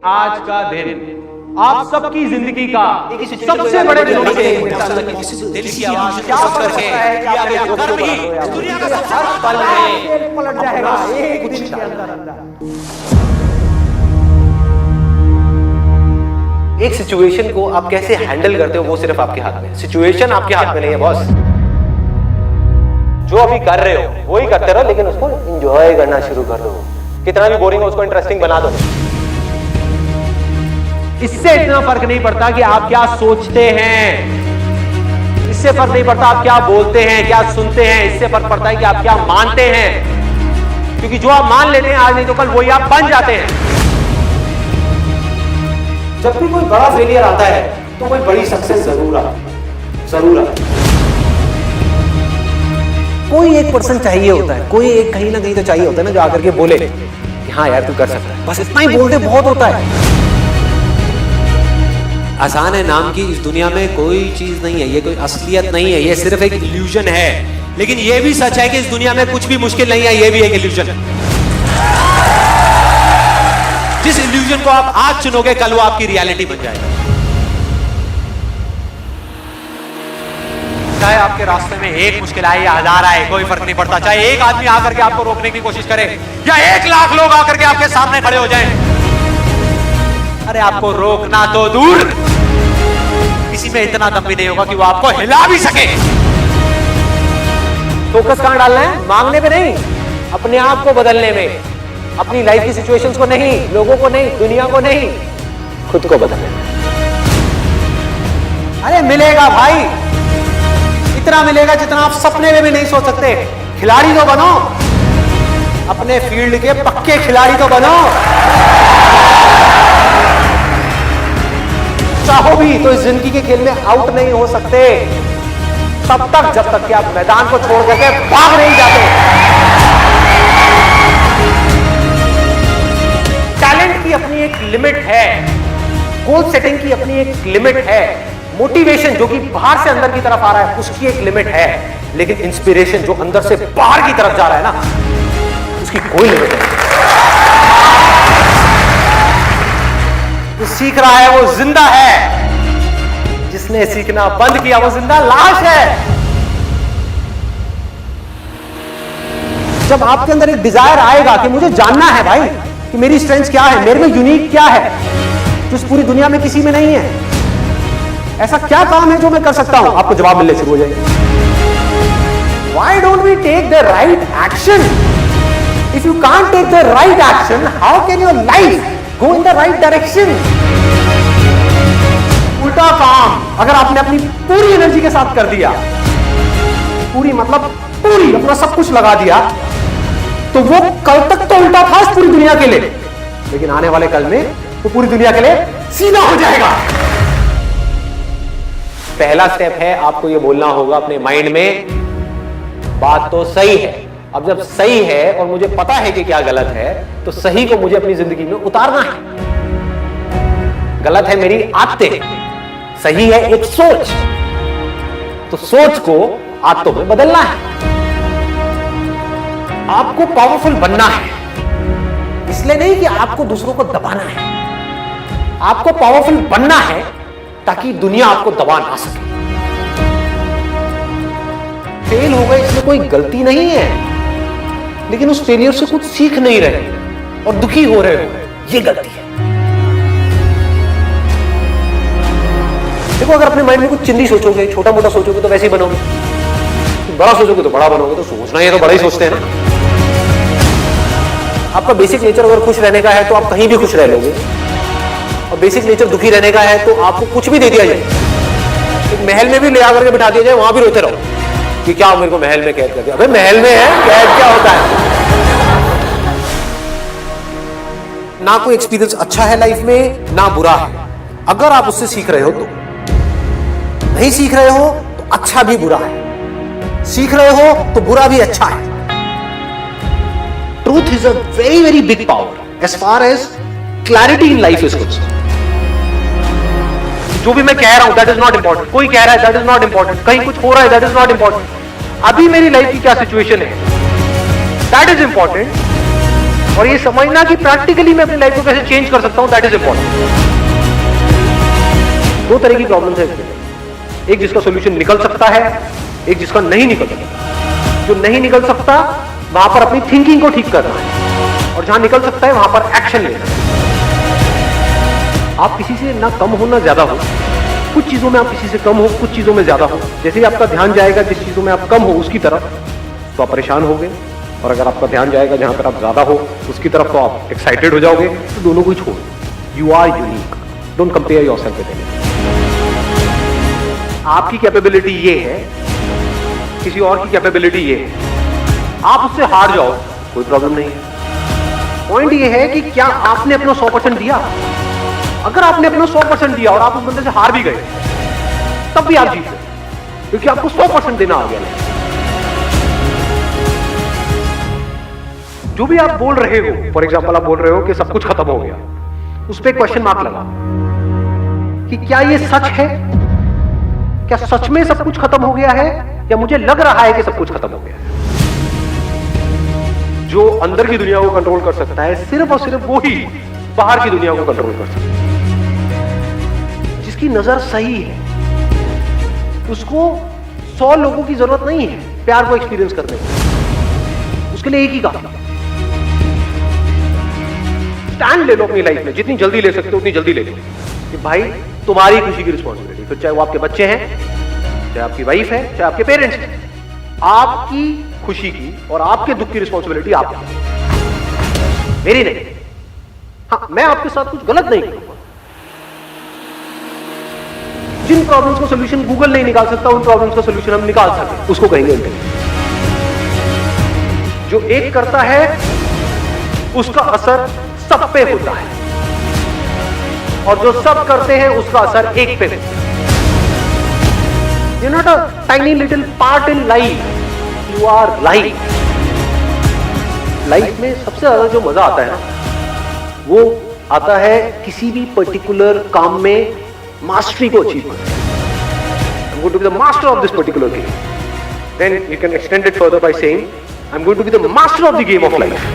आज का दिन आप सबकी जिंदगी का सबसे बड़े दिनों में से दिल की आवाज क्या करके या कर्म ही दुनिया का सबसे बड़ा पल है, पलट जाएगा एक दिन के अंदर। एक सिचुएशन को आप कैसे हैंडल करते हो वो सिर्फ आपके हाथ में। सिचुएशन आपके हाथ में नहीं है बॉस। जो अभी कर रहे हो वही करते रहो, लेकिन उसको एंजॉय करना शुरू कर दो। कितना भी बोरिंग हो उसको इंटरेस्टिंग बना दो। इससे इतना फर्क नहीं पड़ता कि आप क्या सोचते हैं, इससे फर्क नहीं पड़ता आप क्या बोलते हैं, क्या सुनते हैं, इससे फर्क पड़ता है कि आप क्या मानते हैं। क्योंकि जो आप मान लेते हैं आज नहीं तो कल वही आप बन जाते हैं। जब भी कोई बड़ा फेलियर आता है तो कोई बड़ी सक्सेस जरूर आती। कोई एक पर्सन चाहिए होता है, कोई एक कहीं ना कहीं तो चाहिए होता है ना, जो आकर के बोले कि हाँ यार तू कर सकता है। बस इतना ही बोलते बहुत होता है। आसान है नाम की इस दुनिया में कोई चीज नहीं है, ये कोई असलियत नहीं है, ये सिर्फ एक इल्यूजन है। लेकिन ये भी सच है कि इस दुनिया में कुछ भी मुश्किल नहीं है, ये भी एक इल्यूजन है। जिस इल्यूजन को आप आज चुनोगे कल वो आपकी रियलिटी बन जाएगा। चाहे आपके रास्ते में एक मुश्किल आए या हजार आए, कोई फर्क नहीं पड़ता। चाहे एक आदमी आकर के आपको रोकने की कोशिश करे या 1 लाख लोग आकर के आपके सामने खड़े हो जाएं, अरे आपको रोकना तो दूर, किसी में इतना दम भी नहीं होगा कि वो आपको हिला भी सके। फोकस कहां डालना है? मांगने पे नहीं, अपने आप को बदलने में। अपनी लाइफ की सिचुएशंस को नहीं, लोगों को नहीं, दुनिया को नहीं, खुद को बदलने में। अरे मिलेगा भाई, इतना मिलेगा जितना आप सपने में भी नहीं सोच सकते। खिलाड़ी तो बनो, अपने फील्ड के पक्के खिलाड़ी तो बनो। चाहो भी तो इस जिंदगी के खेल में आउट नहीं हो सकते तब तक जब तक कि आप मैदान को छोड़ करके भाग नहीं जाते। टैलेंट की अपनी एक लिमिट है, गोल सेटिंग की अपनी एक लिमिट है, मोटिवेशन जो कि बाहर से अंदर की तरफ आ रहा है उसकी एक लिमिट है, लेकिन इंस्पिरेशन जो अंदर से बाहर की तरफ जा रहा है ना, उसकी कोई लिमिट नहीं। जो सीख रहा है वो जिंदा है, जिसने सीखना बंद किया वो जिंदा लाश है। जब आपके अंदर एक डिजायर आएगा कि मुझे जानना है भाई कि मेरी स्ट्रेंथ क्या है, मेरे में यूनिक क्या है जो इस पूरी दुनिया में किसी में नहीं है, ऐसा क्या काम है जो मैं कर सकता हूं, आपको जवाब मिलने शुरू हो जाएंगे। Why don't we take the right action? If you can't take the right action, how can your life go in the right direction? उल्टा काम अगर आपने अपनी पूरी एनर्जी के साथ कर दिया, पूरी मतलब पूरी अपना सब कुछ लगा दिया, तो वो कल तक तो उल्टा था इस पूरी दुनिया के लिए, लेकिन आने वाले कल में वो पूरी दुनिया के लिए सीधा हो जाएगा। पहला स्टेप है आपको ये बोलना होगा अपने माइंड में, बात तो सही है। अब जब सही है और मुझे पता है कि क्या गलत है, तो सही को मुझे अपनी जिंदगी में उतारना है। गलत है मेरी आदतें, सही है एक सोच, तो सोच को आदतों में बदलना है। आपको पावरफुल बनना है, इसलिए नहीं कि आपको दूसरों को दबाना है, आपको पावरफुल बनना है ताकि दुनिया आपको दबा ना सके। फेल हो गए इसमें कोई गलती नहीं है, लेकिन उस फेलियर से कुछ सीख नहीं रहे और दुखी हो रहे हो, ये गलती है। देखो अगर अपने माइंड में कुछ चिंदी सोचोगे, छोटा मोटा सोचोगे तो वैसे ही बनोगे, बड़ा सोचोगे तो बड़ा बनोगे। तो सोचना है तो बड़ा ही सोचते हैं ना। आपका बेसिक नेचर अगर खुश रहने का है तो आप कहीं भी खुश रह लोगे, और बेसिक नेचर दुखी रहने का है तो आपको कुछ भी दे दिया जाए, एक महल में भी ले आकर के बिठा दिया जाए, वहां भी रोते रहो कि क्या मेरे को महल में कैद कर दिया। अबे महल में है, कैद क्या होता है? ना कोई एक्सपीरियंस अच्छा है लाइफ में ना बुरा है। अगर आप उससे सीख रहे हो तो, नहीं सीख रहे हो तो अच्छा भी बुरा है, सीख रहे हो तो बुरा भी अच्छा है। Truth is a very very big power as far as clarity in life is concerned. जो भी मैं कह रहा हूं दैट इज नॉट इंपॉर्टेंट, कोई कह रहा है दैट इज नॉट इंपॉर्टेंट, कहीं कुछ हो रहा है दैट इज नॉट इंपॉर्टेंट। अभी मेरी लाइफ की क्या सिचुएशन है दैट इज इंपॉर्टेंट। और ये समझना कि प्रैक्टिकली मैं अपनी लाइफ को कैसे चेंज कर सकता हूं, दैट इज इंपॉर्टेंट। दो तरह की प्रॉब्लम्स है इसमें, एक जिसका सोल्यूशन निकल सकता है, एक जिसका नहीं निकल सकता। जो नहीं निकल सकता वहां पर अपनी थिंकिंग को ठीक करना है, और जहां निकल सकता है वहां पर एक्शन लेना है। आप किसी से ना कम हो ना ज्यादा हो, कुछ चीजों में आप किसी से कम हो, कुछ चीजों में ज्यादा हो। जैसे ही आपका ध्यान जाएगा जिस चीजों में आप कम हो उसकी तरफ, तो आप परेशान होगे, और अगर आपका ध्यान जाएगा जहां पर आप ज्यादा हो उसकी तरफ, तो आप एक्साइटेड हो जाओगे। तो दोनों को ही छोड़ो। You are unique, don't compare yourself with anyone. आपकी कैपेबिलिटी ये है, किसी और की कैपेबिलिटी ये है। आप उससे हार जाओ, कोई प्रॉब्लम नहीं है। पॉइंट ये है कि क्या आपने अपना 100% दिया। अगर आपने अपना 100% दिया और आप उस बंदे से हार भी गए, तब भी आप जीत गए, क्योंकि आपको 100% देना आ गया। जो भी आप बोल रहे हो, फॉर एग्जाम्पल आप बोल रहे हो कि सब कुछ खत्म हो गया, उस पर क्वेश्चन मार्क लगा कि क्या ये सच है? क्या सच में सब कुछ खत्म हो गया है, या मुझे लग रहा है कि सब कुछ खत्म हो गया है? जो अंदर की दुनिया को कंट्रोल कर सकता है सिर्फ और सिर्फ वो ही बाहर की दुनिया को कंट्रोल कर सकता है। जिसकी नजर सही है उसको 100 लोगों की जरूरत नहीं है प्यार को एक्सपीरियंस करने की, उसके लिए एक ही काम। स्टैंड ले लो अपनी लाइफ में, जितनी जल्दी ले सकते हो उतनी जल्दी ले लो कि भाई तुम्हारी खुशी की रिस्पॉन्सिबिलिटी, फिर चाहे वो आपके बच्चे हैं, चाहे आपकी वाइफ है, चाहे आपके पेरेंट्स हैं, आपकी खुशी की और आपके दुख की रिस्पॉन्सिबिलिटी आपकी, मेरी नहीं। हाँ, मैं आपके साथ कुछ गलत नहीं करूंगा। जिन प्रॉब्लम्स का सोल्यूशन गूगल नहीं निकाल सकता, उन प्रॉब्लम्स का सोल्यूशन हम निकाल सकते, उसको कहेंगे इंटेलिजेंस। जो एक करता है उसका असर सब पे होता है, और जो सब करते हैं उसका असर एक पे होता है। You're not a tiny little part in life, you are life. Life में सबसे ज्यादा जो मजा आता है ना, वो आता है किसी भी पर्टिकुलर काम में मास्टरी को अचीव करना। I'm going to be the master of this particular game. Then you can extend it further by saying, I'm going to be the master of the game of life.